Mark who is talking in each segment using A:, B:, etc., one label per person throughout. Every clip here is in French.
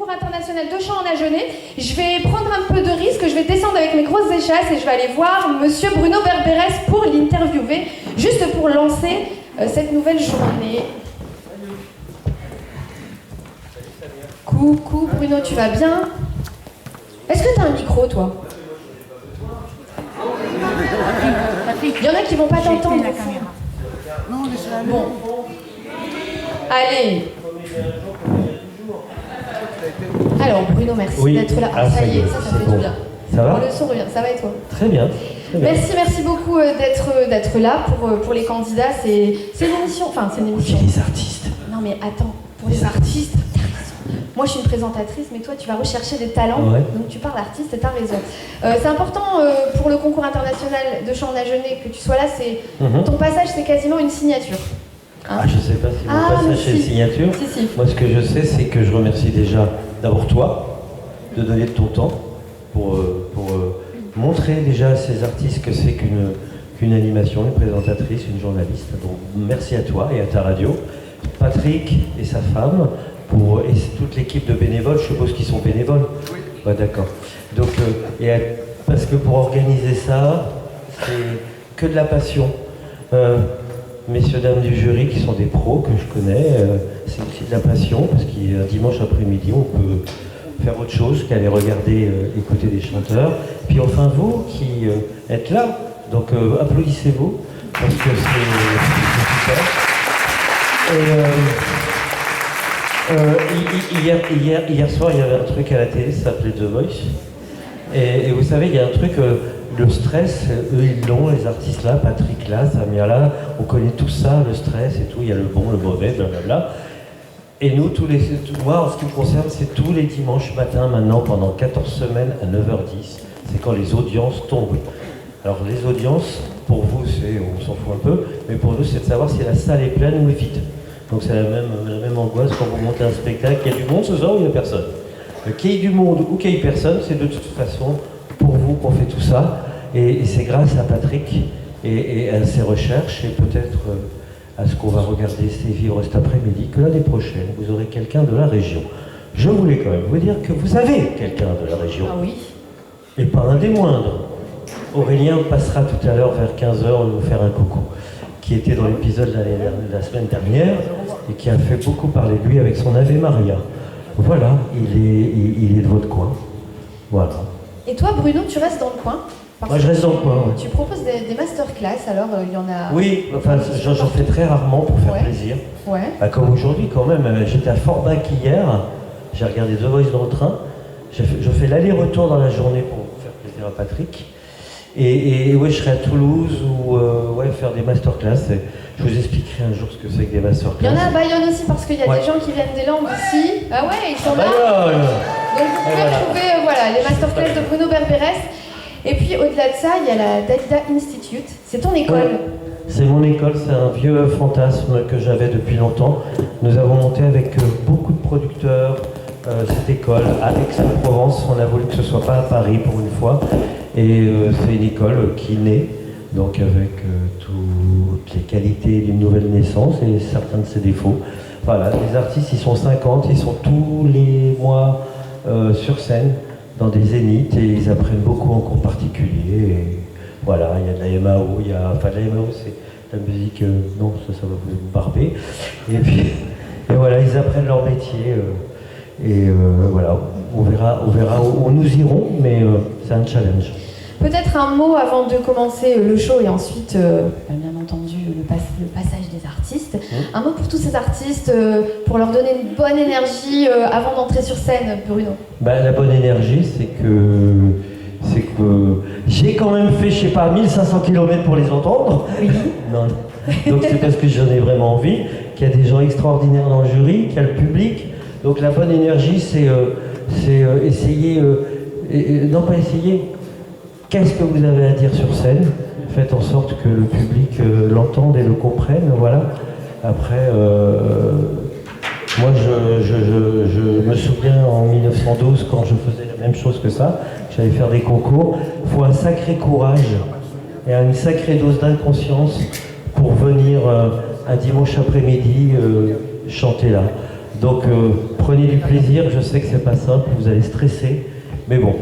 A: concours international de chant en Agenais. Je vais prendre un peu de risque, je vais descendre avec mes grosses échasses et je vais aller voir Monsieur Bruno Berberes pour l'interviewer, juste pour lancer cette nouvelle journée. Coucou Bruno, tu vas bien? Est-ce que t'as un micro, toi? Il y en a qui vont pas t'entendre. Bon. Allez. Alors Bruno, merci d'être là. Ah, ça y est, ça fait du bien.
B: Ça va?
A: Le son revient, ça va et toi?
B: Très bien. Très bien.
A: Merci beaucoup d'être là pour les candidats. C'est une émission, enfin c'est une émission.
B: Les artistes.
A: Non mais attends, pour les artistes, t'as raison. Moi je suis une présentatrice, mais toi tu vas rechercher des talents, donc tu parles artiste et t'as raison. C'est important pour le concours international de chant en Agenais que tu sois là, ton passage c'est quasiment une signature.
B: Hein? Je sais pas si mon passage c'est une signature.
A: Si. Moi
B: ce que je sais c'est que je remercie déjà d'abord toi de donner de ton temps pour montrer déjà à ces artistes que c'est qu'une animation, une présentatrice, une journaliste. Donc merci à toi et à ta radio, Patrick et sa femme, et toute l'équipe de bénévoles, je suppose qu'ils sont bénévoles. Oui. Ouais, d'accord. Donc, parce que pour organiser ça, c'est que de la passion. Messieurs, dames du jury qui sont des pros que je connais, c'est aussi de la passion, parce qu'un dimanche après-midi, on peut faire autre chose qu'aller regarder, écouter des chanteurs. Puis enfin vous qui êtes là, donc applaudissez-vous, parce que c'est super. Et hier soir, il y avait un truc à la télé, ça s'appelait The Voice. Et vous savez, il y a un truc, le stress, eux ils l'ont, les artistes là, Patrick là, Samia là, on connaît tout ça, le stress et tout, il y a le bon, le mauvais, blablabla. Et nous, moi, en ce qui me concerne, c'est tous les dimanches matins, maintenant, pendant 14 semaines à 9h10. C'est quand les audiences tombent. Alors, les audiences, pour vous, on s'en fout un peu, mais pour nous, c'est de savoir si la salle est pleine ou est vide. Donc, c'est la même angoisse quand vous montez un spectacle. Il y a du monde ce soir ou il n'y a personne? Qu'il y ait du monde ou qu'il n'y ait personne, c'est de toute façon pour vous qu'on fait tout ça. Et c'est grâce à Patrick et à ses recherches et peut-être à ce qu'on va regarder ses vivres cet après-midi, que l'année prochaine, vous aurez quelqu'un de la région. Je voulais quand même vous dire que vous avez quelqu'un de la région.
A: Ah oui.
B: Et pas un des moindres. Aurélien passera tout à l'heure vers 15h nous faire un coucou, qui était dans l'épisode de la semaine dernière et qui a fait beaucoup parler de lui avec son Ave Maria. Voilà, il est de votre coin. Voilà.
A: Et toi Bruno, tu restes dans le coin?
B: Moi je reste dans le coin, ouais.
A: Tu proposes des masterclass, alors il y en a...
B: Oui, enfin j'en fais très rarement pour faire plaisir.
A: Ouais.
B: Bah, comme aujourd'hui quand même, j'étais à Forbach hier, j'ai regardé The Voice dans le train, je fais l'aller-retour dans la journée pour faire plaisir à Patrick. Et ouais, je serai à Toulouse ou faire des masterclass. Je vous expliquerai un jour ce que c'est que des masterclass.
A: Il y en a à Bayonne aussi parce qu'il y a des gens qui viennent des Landes ici. Ah ouais, ils sont là. Donc vous pouvez trouver les masterclass de Bruno Berberes. Et puis au-delà de ça, il y a la Dalida Institute. C'est ton école.
B: Ouais, c'est mon école, c'est un vieux fantasme que j'avais depuis longtemps. Nous avons monté avec beaucoup de producteurs cette école à Aix-en-Provence. On a voulu que ce soit pas à Paris pour une fois. Et c'est une école qui naît, donc avec toutes les qualités d'une nouvelle naissance et certains de ses défauts. Voilà, les artistes, ils sont 50, ils sont tous les mois sur scène, dans des zéniths, et ils apprennent beaucoup en cours particulier. Et voilà, il y a de la MAO, de la MAO c'est la musique, non, ça va vous barber. Et puis, voilà, ils apprennent leur métier. Voilà, on verra où nous irons, mais c'est un challenge.
A: Peut-être un mot avant de commencer le show et ensuite, bien entendu, le passage des artistes. Un mot pour tous ces artistes, pour leur donner une bonne énergie avant d'entrer sur scène, Bruno.
B: La bonne énergie, c'est que j'ai quand même fait, 1500 km pour les entendre.
A: Oui.
B: Non. Donc c'est parce que j'en ai vraiment envie, qu'il y a des gens extraordinaires dans le jury, qu'il y a le public. Donc la bonne énergie, c'est essayer, non pas essayer, qu'est-ce que vous avez à dire sur scène? Faites en sorte que le public l'entende et le comprenne, voilà. Après, moi je me souviens en 1912, quand je faisais la même chose que ça, j'allais faire des concours, il faut un sacré courage et une sacrée dose d'inconscience pour venir un dimanche après-midi chanter là. Donc Prenez du plaisir, je sais que c'est pas simple, vous allez stresser, mais bon,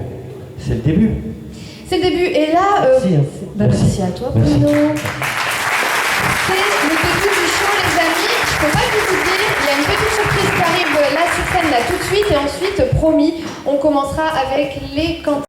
B: c'est le début.
A: C'est le début, et là... merci à toi, Bruno. C'est le début du show, les amis. Je peux pas tout vous dire, il y a une petite surprise qui arrive là sur scène, là tout de suite, et ensuite, promis, on commencera avec les cantines.